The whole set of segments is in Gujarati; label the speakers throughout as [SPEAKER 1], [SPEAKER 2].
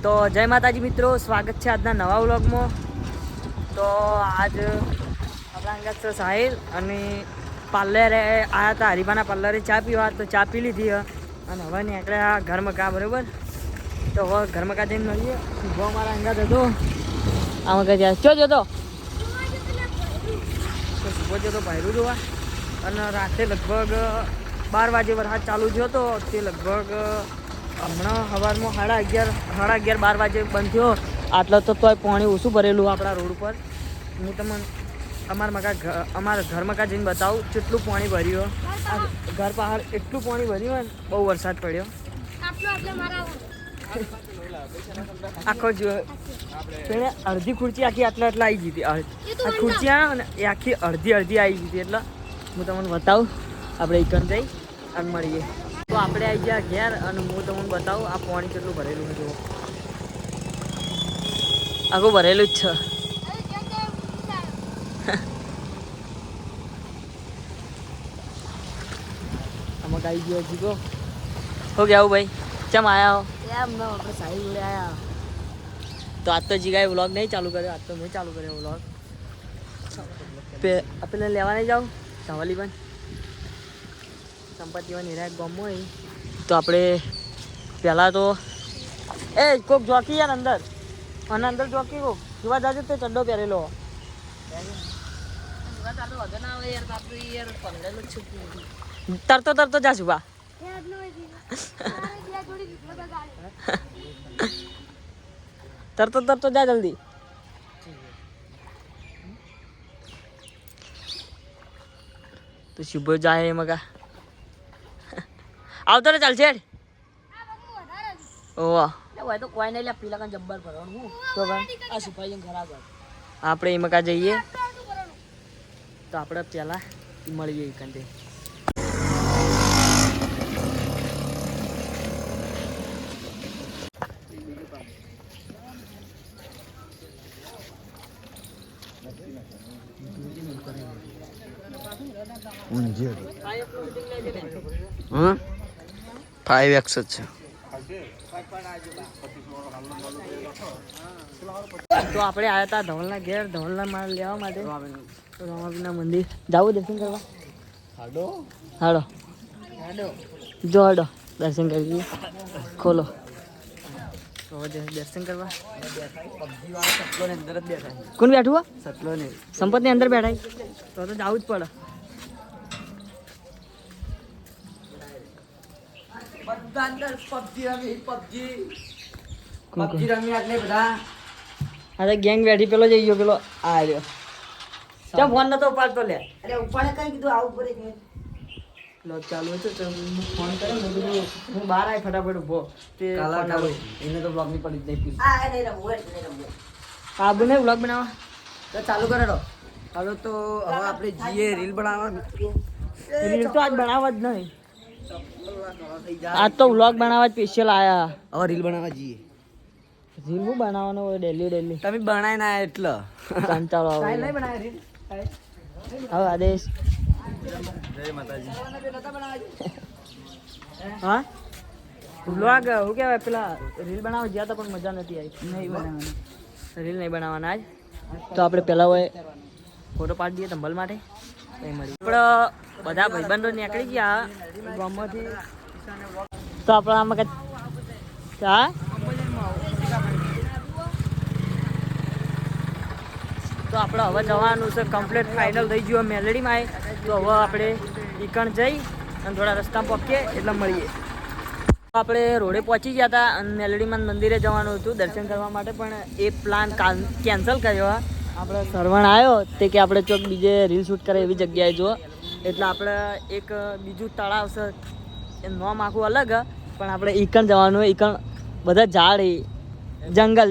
[SPEAKER 1] તો જય માતાજી મિત્રો, સ્વાગત છે આજના નવા વ્લોગમાં. તો આજ આપણા અંગત છે સાહિલ અને પાર્લરે આવ્યા હતા. હરીબાના પાર્લરે ચા પીવા, તો ચા પી લીધી અને હવે નીકળ્યા ઘરમાં કા બરાબર. તો હવે ઘરમાં કા જઈને મળીએ. સીધો અમારા અંગત હતો આમાં કઈ જાય ચો જતો તો સુબહ જતો ભાયરું જોવા. અને રાતે લગભગ 12 વાગે વરસાદ ચાલુ થયો હતો. તે લગભગ હમણાં સવારમાં 11:30 12 વાગે બંધ થયો. આટલો તો તોય પાણી ઓછું ભરેલું આપણા રોડ ઉપર. હું તમને અમારા ઘરમાં કા જઈને બતાવું કેટલું પાણી ભર્યું. આ ઘર બહાર એટલું પાણી ભર્યું હોય ને, બહુ વરસાદ પડ્યો. આખો જો અડધી ખુરચી આખી આટલા આવી ગઈ હતી. આ ખુરચી આવે ને એ આખી અડધી આવી ગઈ હતી. એટલે હું તમને બતાવું. આપણે એકન જઈ અને મળીએ. તો આપણે આવી ગયા ઘેર અને હું તમને બતાવું આ પાણી કેટલું ભરેલું છે. જુઓ આખું ભરેલું જ છે. આમાં આવી ગયો જીગો. હો ગયા ભાઈ, ચમ આયા હો? એમ ના આપણે સાહિલ જોડે આયા. તો આજ તો જીગાએ વ્લોગ નહીં ચાલુ કર્યો, આજ તો મેં ચાલુ કર્યો વ્લોગ. આપણે લેવા નહીં જાઉં સાવલી પણ સંપત્તિમાં નિરાય ગમો હોય. તો આપણે પહેલાં તો કોક જોકી યાર અંદર અને અંદર જોકી કોક જોવા જાજે. તો ચડ્ડો પહેરેલો તરતો જા સુભા. તરતો જા જલ્દી. તો શુભ જાય મગા આવતો રે ચાલશે. ઓવા તો કોઈ નહીં લે પીલા કાન જબ્બર ભરવાનું. તો ભાઈ આ સુપાઈ ખરાબ આપણે એમાં કા જઈએ. તો આપણે પહેલાં મળીએ કંદે.
[SPEAKER 2] હા 5x જ છે.
[SPEAKER 1] તો આપણે આવ્યા હતા ધવલના ઘેર, ધવલના માલ લેવા માટે. રામાપીરના મંદિર જાવું દર્શન કરવા. હાડો જો હાડો દર્શન કરી ખોલો. તો દર્શન કરવા કોણ બેઠું? સંપતની અંદર બેઠા. તો જવું જ પડે. અરે ગેંગ બેઠી. પેલો જઈ ગયો, પેલો આ રહ્યો. ત્યાં ફોન નતો ઉપાડતો લે. અરે ઉપાડે કઈ કીધું આવું પડે લોક ચાલુ હતો તો ફોન કર્યો. મેં કીધું હું બહાર આવી ફટાફટ ઉભો. તે એને તો બ્લોગ ની પડી જ નહીં. આબુ ને બ્લોગ બનાવવા તો ચાલુ કરે.
[SPEAKER 2] હવે તો હવે આપણે જઈએ રીલ બનાવવા.
[SPEAKER 1] રીલ તો આજ બનાવવા જ નહીં. આજ તો વ્લોગ બનાવવા સ્પેશિયલ આયા.
[SPEAKER 2] હવે રીલ બનાવવા જઈએ.
[SPEAKER 1] રીલ હું બનાવવાનો હોય ડેલી.
[SPEAKER 2] તમે બનાવી ના એટલે
[SPEAKER 1] કંટાળો આવે.
[SPEAKER 2] નહીં બનાવે રીલ.
[SPEAKER 1] હવે આદેશ.
[SPEAKER 2] જય માતાજી.
[SPEAKER 1] હા વ્લોગ શું કહેવાય, પેલા રીલ બનાવવા ગયા હતા પણ મજા નથી આવી. નહીં બનાવવાની રીલ નહીં બનાવવાના આજ. તો આપણે પહેલાં હોય ફોટો પાડી દઈએ ધંભલ માટે. કંઈ મળી આપણે બધા ભાઈબંધો નીકળી ગયા ગામમાંથી. તો આપણે આમાં કંઈ હા તો આપણે હવે જવાનું છે. કમ્પ્લીટ ફાઇનલ થઈ ગયું મેલડીમાં. તો હવે આપણે ઈકણ જઈ અને થોડા રસ્તા પહોંચીએ એટલે મળીએ. આપણે રોડે પહોંચી ગયા હતા અને મેલડીમાં મંદિરે જવાનું હતું દર્શન કરવા માટે, પણ એ પ્લાન કેન્સલ કર્યો. આપણે સરવણ આવ્યો તે કે આપણે ચોક બીજે રીલ શૂટ કરે એવી જગ્યાએ જો. એટલે આપણે એક બીજું તળાવ છે, એ નામ આખું અલગ, પણ આપણે ઈકણ જવાનું. ઈકણ બધા ઝાડ જંગલ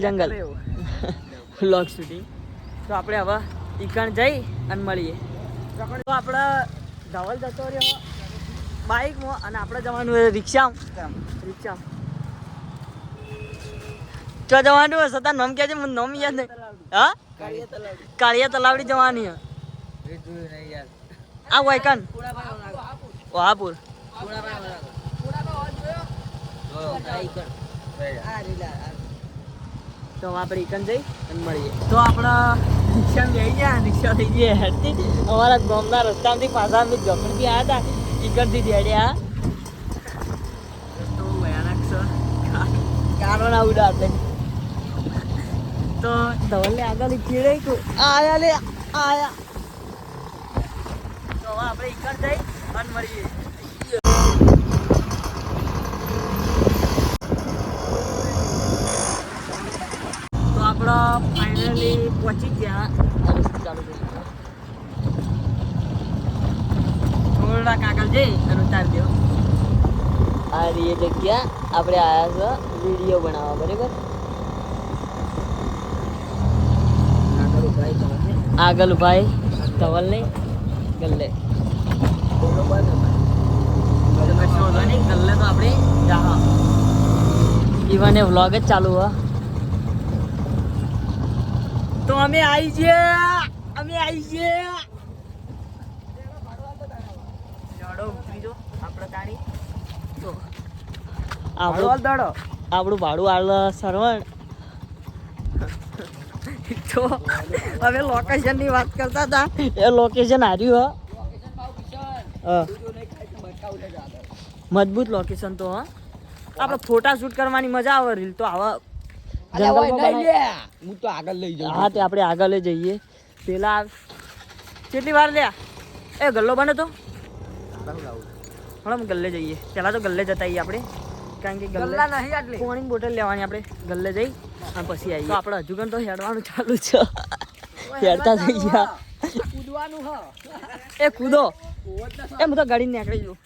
[SPEAKER 1] વ્લોગ શૂટિંગ. તો આપણે હવે ઈકણ જઈ અને મળીએ. તો આપણે ધવલ જતો રહ્યો બાઇકમાં અને આપણે જવાનું રિક્ષામાં. ચો જવાનું હશે તાર નામ ક્યાં છે? મને નામ યાદ નહીં. હા કાળિયા તલાવડી જવાની. આ વાયકન વહાપુર. તો હવે આપણે ઈકન જઈ અને મળીએ. તો આપણા રિક્ષા લઈ ગયા, રિક્ષા થઈ ગઈ હેડતી અમારા ગામના રસ્તામાંથી પાછા અમે જફરથી આવ્યા હતા ઈકનથી ડેડ્યા. રસ્તો ભયાનક છે, કારો ના ઉડાડે. તો ધવલને આગળ કીડે આયા લે આયા. તો હવે આપણે ઈકન જઈ અને મળીએ. તો આપણે ફાઇનલી પહોંચી ગયા. ચાલુ કરી થોડાક આગળ જઈ અને ઉતારી દો. આ એ જગ્યા આપણે આવ્યા છે વિડીયો બનાવવા, બરાબર. આગળ ભાઈ ધવલ નહીં ગલ્લે ગલ્લે તો આપણે જા ઇવન એ વ્લોગ જ ચાલુ હ. તો અમે આવી છીએ ઉતરી જો આપણે તારી. તો આપણું ભાડું આલ સરવણ. તો હવે લોકેશનની વાત કરતા હતા, એ લોકેશન હાર્યું હ. મજબૂત લોકેશન તો હા. આપણે ફોટા શૂટ કરવાની મજા આવે, રીલ તો આવા
[SPEAKER 2] હું તો આગળ લઈ જાઉં.
[SPEAKER 1] હા તે આપણે આગળ લઈ જઈએ. પેલા કેટલી વાર લ્યા એ ગલ્લો બને તો હળમ ગલ્લે જઈએ. પહેલાં તો ગલ્લે જતા આવીએ આપણે, કારણ કે ગલ્લા નહીં આટલી પાણીની બોટલ લેવાની આપણે. ગલ્લે જઈ અને પછી આવીએ. તો આપણે હજુ પણ તો હેડવાનું ચાલુ છે, હેડતા થઈ ગયા.
[SPEAKER 2] કૂદવાનું હ
[SPEAKER 1] એ કૂદો એ હું તો ગાડી નીકળી જઉં.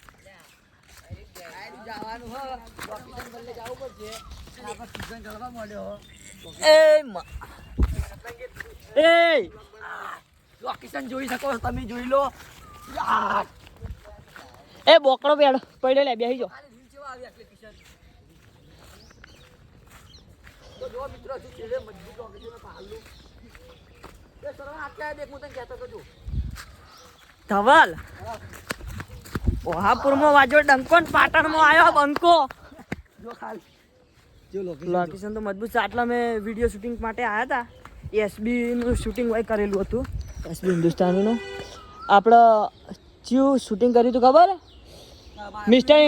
[SPEAKER 2] જવાનું હ લોકેશન બદલે જવું પડશે. આપણે સીઝન ગળવા મળ્યો.
[SPEAKER 1] એ
[SPEAKER 2] લોકેશન જોઈ શકો છો તમે, જોઈ લો.
[SPEAKER 1] એ બોકડો પેડ પડ્યો લે બેસી જો.
[SPEAKER 2] તો જો મિત્રો શું છે મજબૂત લોકેશન પાલું એ સરવા આટલા દેખ હું તને કહેતો તો જો
[SPEAKER 1] ધવલ ઓહાપુરમાં વાજો ડંકો ને પાટણમાં આવ્યો બંકો.
[SPEAKER 2] જો ખાલી જો
[SPEAKER 1] લોકેશન તો મજબૂત છે. આટલા મેં વિડીયો શૂટિંગ માટે આવ્યા હતા. એસબીનું શૂટિંગ હોય કરેલું હતું, એસબી હિન્દુસ્તાનીનું. આપણે ચિયું શૂટિંગ કર્યું હતું ખબર? મિસ્ટર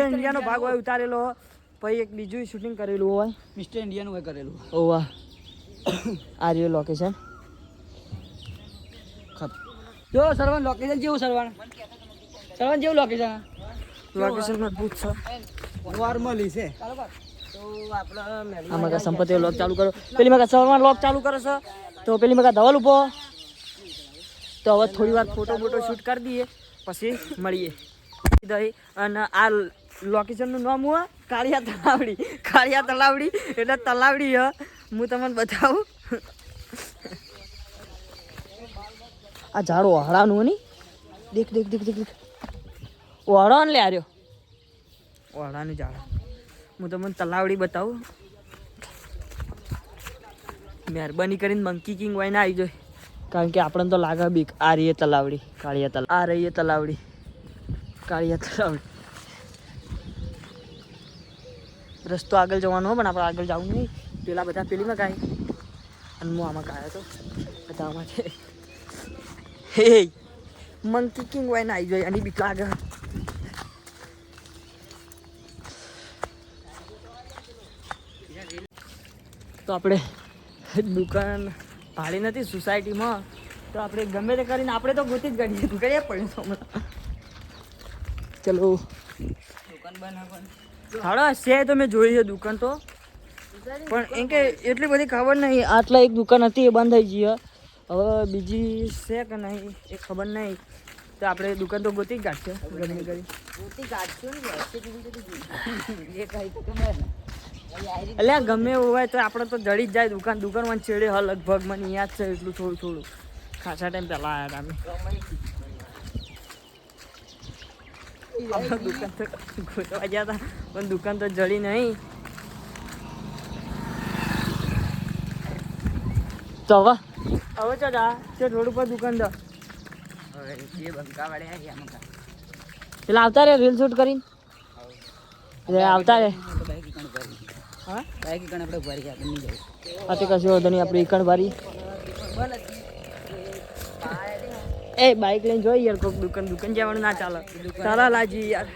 [SPEAKER 1] ઇન્ડિયાનો ભાગ હોય ઉતારેલો. પછી એક બીજું શૂટિંગ કરેલું હોય
[SPEAKER 2] મિસ્ટર ઇન્ડિયાનું હોય કરેલું.
[SPEAKER 1] ઓવા આ રહ્યું લોકેશન.
[SPEAKER 2] જો સરવણ લોકેશન જેવું સરવણ જેવું લોકેશન
[SPEAKER 1] મજબૂત છે,
[SPEAKER 2] નોર્મલી છે.
[SPEAKER 1] આમાં કા સંપત્તિ લોક ચાલુ કરો, પેલી માં સવારમાં લોક ચાલુ કરે છે. તો પેલી માં ધવલ ઉભો. તો હવે થોડી વાર ફોટો શૂટ કરી દઈએ પછી મળીએ. અને આ લોકેશનનું નામ હું કાળિયા તલાવડી એટલે તલાવડી હ. હું તમને બતાવું. આ ઝાડ ઓહળાનું નહીં, દેખ ઓહળો ને લે આર્યો ઓહળાનું ઝાડ. હું તમને તલાવડી બતાવું. મહેરબાની કરીને મંકી કિંગ વાઈને આવી જાય, કારણ કે આપણને તો લાગે બીક. આ રહીએ તલાવડી કાળિયા તલાવડી. રસ્તો આગળ જવાનો પણ આપણે આગળ જવું નહીં. પેલા બધા પેલીમાં ગાય અને હું આમાં ગાયો તો બતાવવા માટે. હે મંકી કિંગ વાઈને આવી જાય અને બીક લાગે. તો આપણે દુકાન ભાડી નથી સોસાયટીમાં, તો આપણે ગમે તે કરીને આપણે તો ગોતી જ ગાડીએ પડ્યું હમણાં. ચલો
[SPEAKER 2] દુકાન બનાવ
[SPEAKER 1] હાડો છે તો મેં જોઈ છે દુકાન તો, પણ એમ કે એટલી બધી ખબર નહીં. આટલા એક દુકાન હતી એ બંધ થઈ ગઈ. હવે બીજી છે કે નહીં એ ખબર નહીં. તો આપણે દુકાન તો ગોતી જ કાઢશે ગમે કરી. એટલે ગમે એવું હોય તો આપણે તો જડી જ જાય. દુકાનમાં છેડે હ લગભગ મને યાદ છે એટલું થોડું ખાસા ટાઈમ પહેલાં આવ્યા હતા અમે. દુકાન તો ગોતવા ગયા હતા પણ દુકાન તો જડી નહીં. તો હવે ચો જા તે રોડ ઉપર દુકાન તો પેલા આવતા રે રીલ શૂટ કરીને આવતા રે. હા
[SPEAKER 2] બાઈક કણ આપણે ભરી ગયા નહીં જાય
[SPEAKER 1] આ તે કશું વાંધો નહીં આપણે ઈકણ વારી એ બાઈક લઈને જોઈ યાર કોઈક દુકાન જવાનું ના ચાલે તારા લાજી યાર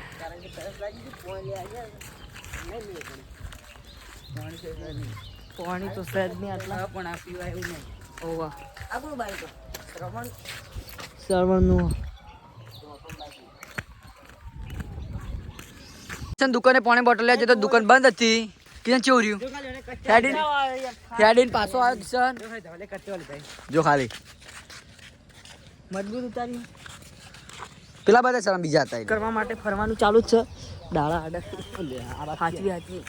[SPEAKER 1] પાણી તો સહેજ નહીં આટલા
[SPEAKER 2] પણ આ પીવાય એવું નહીં
[SPEAKER 1] ઓવા
[SPEAKER 2] આપણું બાઈક
[SPEAKER 1] સરવણનું
[SPEAKER 2] દુકાને પાણી બોટલ લે તો દુકાન બંધ હતી ક્યાં ચોર્યું હેડીન પાછો આવ્યો કિશન જો ખાલી
[SPEAKER 1] મજબૂત ઉતારી
[SPEAKER 2] પેલા બધા સર બીજા હતા
[SPEAKER 1] કરવા માટે ફરવાનું ચાલુ જ છે ડાળા આડા હાચવી હાચવી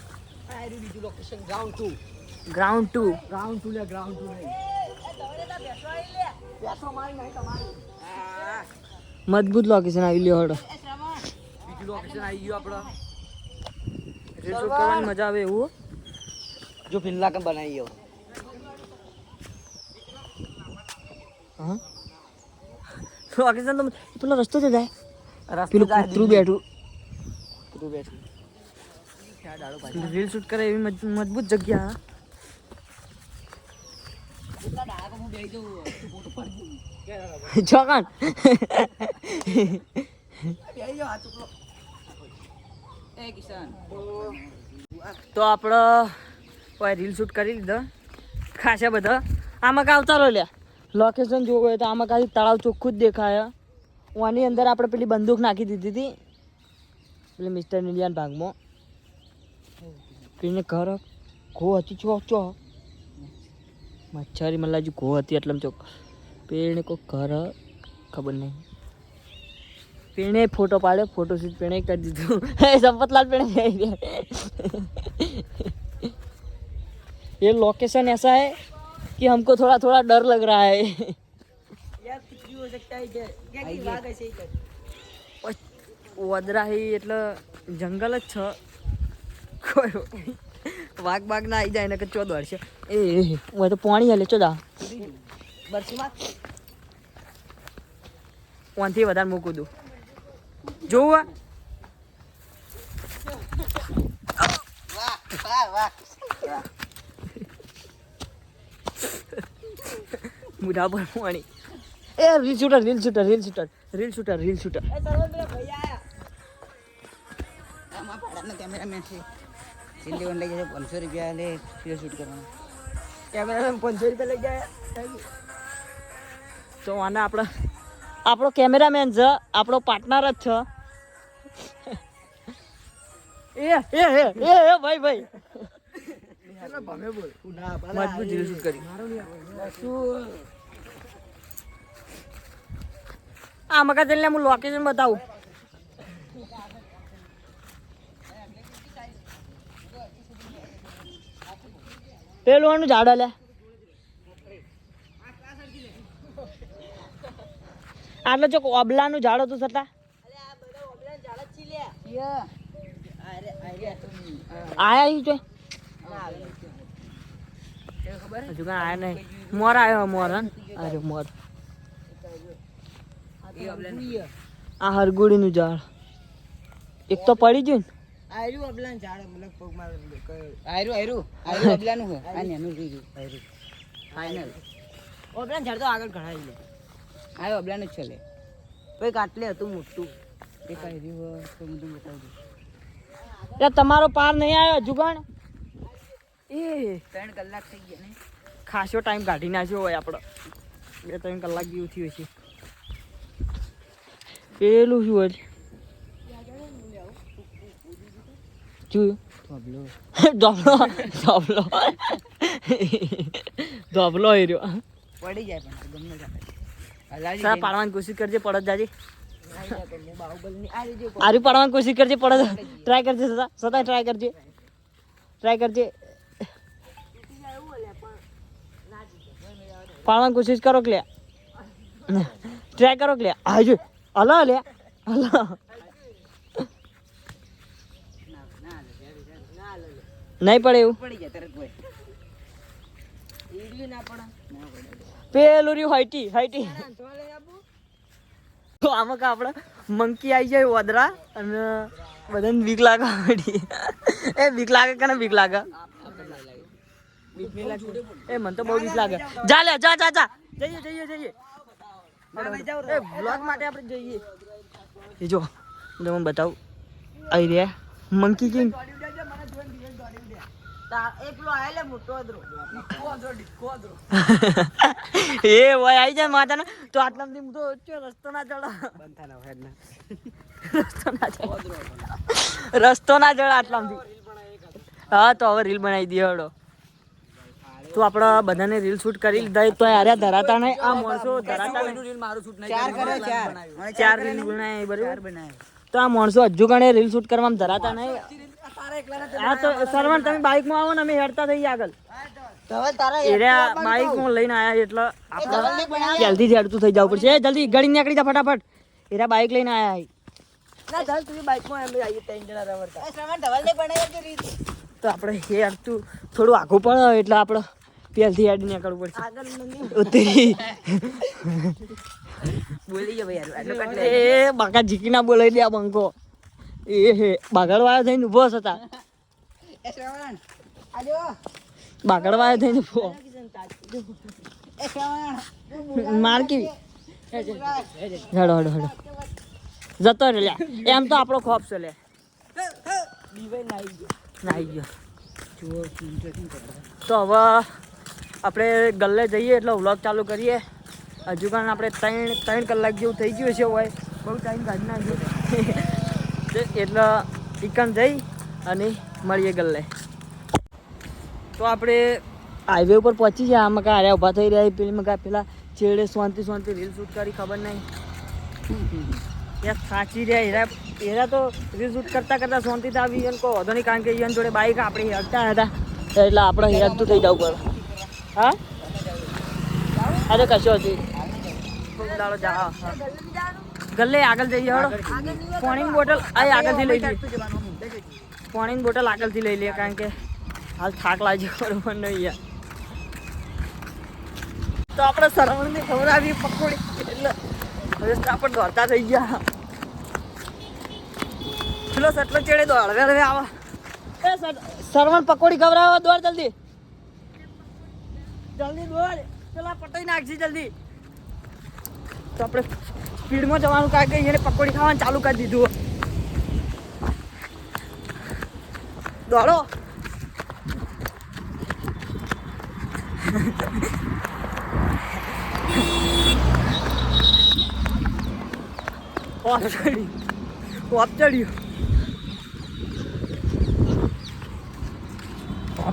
[SPEAKER 2] બીજું લોકેશન ગ્રાઉન્ડ 2
[SPEAKER 1] ગ્રાઉન્ડ 2
[SPEAKER 2] ગ્રાઉન્ડ 2 લે ગ્રાઉન્ડ 2 નહીં
[SPEAKER 1] મજબૂત લોકેશન આવી લ્યો હડો
[SPEAKER 2] બીજું લોકેશન આવી ગયું આપણો
[SPEAKER 1] રીલ શૂટ કરવાની મજા આવે એવું
[SPEAKER 2] જો પિલ્લા કે બનાવી ગયો
[SPEAKER 1] હા લોકેશન તો પેલો રસ્તો છે જાય પેલું કૂતરું બેઠું રીલ શૂટ કરે એવી મજબૂત જગ્યા ચોકન તો આપણે કોઈ રીલ શૂટ કરી લીધો ખાસા બધા આમાં કાં આવતા લ્યા લોકેશન જોવું હોય તો આમાં કાંઈ તળાવ ચોખ્ખું જ દેખાય આની અંદર આપણે પેલી બંદૂક નાખી દીધી હતી પેલી મિસ્ટર ઇન્ડિયન ભાગમાં પેલીને ઘર ઘો હતી ચો મચ્છરી મલ્લાજી ઘો હતી એટલે ચોક પેણે કોઈ ઘર ખબર નહીં पेणे फोटो पाड़े फोटो शूट पेणे कर दी तू संपतलाल पेणे ये लोकेशन ऐसा है कि हमको थोड़ा थोड़ा डर लग रहा है यार कुछ भी हो सकता है क्या की वाग ऐसे ही कर वदरा ही એટલે જંગલ જ છે કોઈ વાઘ બાગ ના આવી જાય ને કે ચોદ વર્ષે એ હું તો પાણી હાલે ચોદા બરસીમાં ઓનથી વધારે મૂકું દઉં જોવા મુઢા પર પાણી એ રીલ શૂટર
[SPEAKER 2] કેમેરામેન છે સિલ્લી વન લઈ જાય 500 રૂપિયા લે ફિલ્મ શૂટ કરવાનું
[SPEAKER 1] કેમેરામેન 500 રૂપિયા લઈ જાય તો આને આપણો કેમેરામેન છે આપણો પાર્ટનર જ છે એ ભાઈ મજબૂત રીલ શૂટ કરી આ મકા તેલ હું લોકેશન બતાવું પેલું આનું ઝાડ લે આટલે ચોક ઓબલાનું ઝાડ હતું છતાં આયા ઈ જોઈ હજુ કાંઈ આયા નહીં મોર આવ્યો મોર અરે મોર આ હરગુડીનું ઝાડ એક તો પડી ગયું ને
[SPEAKER 2] આયરું અબલાનું ઝાડ મતલબ પગમાં આયરું અબલાનું હે આ નેનું રીયું આયરું ફાઇનલ
[SPEAKER 1] ઓબલાનું ઝાડ તો આગળ ઘણા લે
[SPEAKER 2] આયો અબલાનું જ છે લે
[SPEAKER 1] કોઈ કાટલે હતું મોટું
[SPEAKER 2] એ કઈ રહ્યું તો હું તમને બતાવી દઉં
[SPEAKER 1] યાર તમારો પાર નહીં આવ્યો જુગણ એ
[SPEAKER 2] 3 કલાક થઈ ગયા ને
[SPEAKER 1] ખાસો ટાઈમ કાઢી નાખ્યો હોય આપણો 2-3 કલાક જેવું થયું છે પેલું શું હોય જોયું ધોબલો એ રહ્યો
[SPEAKER 2] પડી જાય પણ ગમે જાય
[SPEAKER 1] પાડવાની કોશિશ કરજે પડત જાજી આરી પાડવાની કોશિશ કરજે પડત ટ્રાય કરજે સતા ટ્રાય કરજે પાડવાની કોશિશ કરો કે ટ્રાય કરો કે આજો હલો લે હલો નહીં પડે એવું
[SPEAKER 2] પડી જાય તરત કોઈ
[SPEAKER 1] ના પડે પેલું રહ્યું હાઈટી તો આમાં કા આપણે મંકી આવી જાય વદરા અને બધાને બીક લાગે એ બીક લાગે કે ને બીક લાગે એ મને તો બહુ બીક લાગે. જા લે જા જા જા જઈએ. એ વ્લોગ માટે આપણે જઈએ. એ જો હું બતાવું આવી રહ્યા મંકી કિંગ. એ ભાઈ આવી જાય માતાને તો આટલામાંથી હું તો રસ્તો ના ચડો. રસ્તો ના ચડે આટલામાંથી. હા તો હવે રીલ બનાવી દઈએ હળો. તો આપણે બધાને રીલ શૂટ કરી લીધા તો યાર ધરાતા નહીં. આ માણસો ધરાતા નહીં. ચાર રીલ બનાવી બરાબર. તો આ માણસો હજુ ગણે રીલ શૂટ કરવામાં ધરાતા નહીં. હા તો સરવણ તમે બાઇકમાં આવો ને અમે હેડતા થઈએ આગળ. બાઇકમાં લઈને આવ્યા એટલે આપણે જલ્દી હેડતું થઈ જવું પડશે. જલ્દી ગાડી નીકળી જા ફટાફટ. એરા બાઇક લઈને આવ્યા. તો આપણે હેડતું થોડું આઘું પડે એટલે આપણે પહેલથી હેડી નીકળવું પડશે. એ બાકા જીકી ના બોલાવી દે આ બંકો. એ હે બાગડવાળા થઈને ઉભો હતા. બાગડવાળા થઈને ઉભો માર કેવી હેડો જતો રે લ્યા. એમ તો આપણો ખોફ છે લે. નાઈ ગયો. તો હવે આપણે ગલ્લે જઈએ એટલે વ્લોગ ચાલુ કરીએ. હજુ કારણ આપણે 3 કલાક જેવું થઈ ગયું છે. હોય બહુ ટાઈમ કાઢી નાખ્યો એટલે ચિકન જઈ અને મળીએ ગલ્લે. તો આપણે હાઈવે ઉપર પહોંચી ગયા. આમાં કાં હારે ઊભા થઈ રહ્યા. પેલી મકા પેલા છેડે શાંતિ રીલ શૂટ કરી ખબર નહીં. ત્યાં સાચી રહ્યા એરા તો રીલ શૂટ કરતા શાંતિથી આવી એને કોઈ વધો નહીં. કારણ કે એની જોડે બાઈક આપણે હેડતા હતા એટલે આપણે હેડતું થઈ જવું પડે. હા અરે કશો હતી જા ગલ્લે આગળ જઈએ. હળો પાણીની બોટલ આગળથી લઈ લઈએ. પાણીની બોટલ આગળથી લઈ લઈએ કારણ કે હાલ થાક લાગ્યો બરોબર નહીં યાર. તો આપણે સરવણની ખબર આવી પકોડી એટલે રસ્તા પર દોડતા થઈ ગયા. પેલો સટલો ચેડે દોડ હવે આવા. એ સરવણ પકોડી ખવડાવો. દોડ જલ્દી દોડ. પેલા પટાઈ નાખજી જલ્દી. તો આપણે સ્પીડમાં જવાનું કારણ કે એને પકોડી ખાવાનું ચાલુ કરી દીધું. દોડો.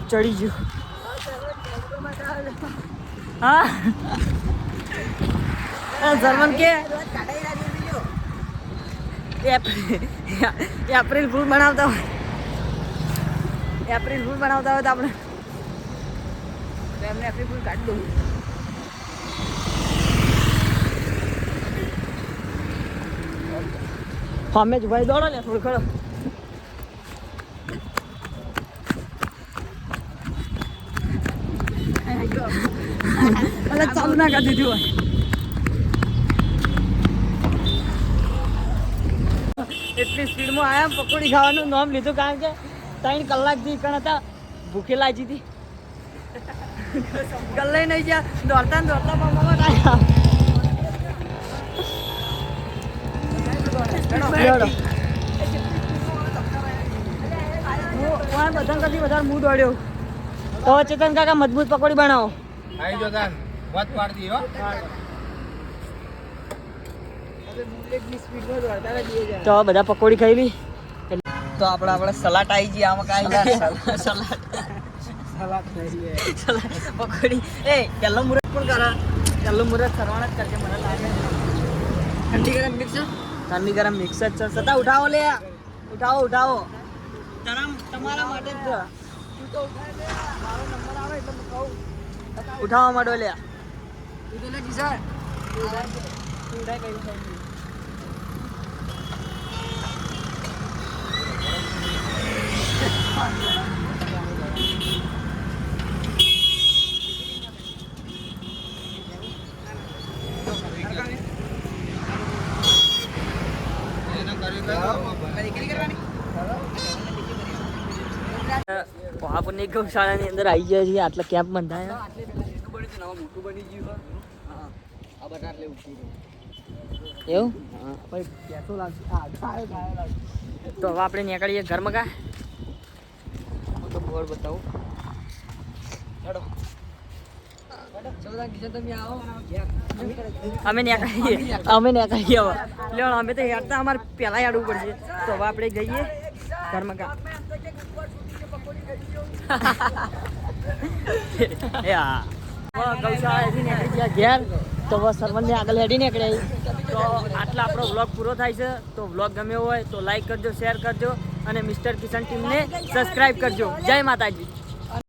[SPEAKER 1] ચડી ગયું. હા જર્મન કે એપ્રિલ ફૂલ બનાવતા હોય. એપ્રિલ ફૂલ બનાવતા હોય તો આપણે એમને એપ્રિલ ફૂલ કાઢી દઉં. અમે જ ભાઈ દોડો ને થોડું ખરો. ચાલુ ના કરી દીધું હોય. એટલી સ્પીડમાં આવ્યા પકોડી ખાવાનું નામ લીધું કારણ કે 3 કલાકથી કણ હતા ભૂખેલા જ હતી. ગલ્લે નહીં ગયા દોડતા મામા આવ્યા. બધા કરતી વધારે મૂડ દોડ્યો. તો ચેતન કાકા મજબૂત પકોડી બનાવો. તો બધા પકોડી ખાઈ લી. તો આપણે સલાડ આવી ગઈ. આમાં કાંઈ સલાડ પકોડી. એ પહેલો મુહૂર્ત પણ કરે. પહેલો મુહૂર્ત કરવાના જ કરશે મને લાગે. ઠંડી ગરમ મિક્સ જ છે. સતા ઉઠાવો લે. ઉઠાવો તમારા માટે જ છે. મારો નંબર આવે એટલે હું કહું ઉઠાવવા માંડો લે. આપણને ગૌશાળાની અંદર આવી જાય છે આટલા કેમ્પ બંધાયા
[SPEAKER 2] મોટું બની ગયું હા આ બધા એટલે ઉઠી
[SPEAKER 1] એવું
[SPEAKER 2] હા પછી પેસો લાગશે હા
[SPEAKER 1] તો હવે આપણે નીકળીએ ઘરમાં કા તો બોર્ડ બતાવું હેડો અમે નીકળીએ હવે લ્યો અમે તો હેડતા અમારે પહેલા હેડવું પડશે તો હવે આપણે જઈએ ઘરમાં કા ગૌશાળાથી નીકળી ગયા ઘેર તો હવે સરવણને આગળ હેડી નીકળ્યા તો આટલા આપણો વ્લોગ પૂરો થાય છે તો વ્લોગ ગમ્યો હોય તો લાઈક કરજો શેર કરજો અને મિસ્ટર કિશન ટીમને સબસ્ક્રાઈબ કરજો જય માતાજી.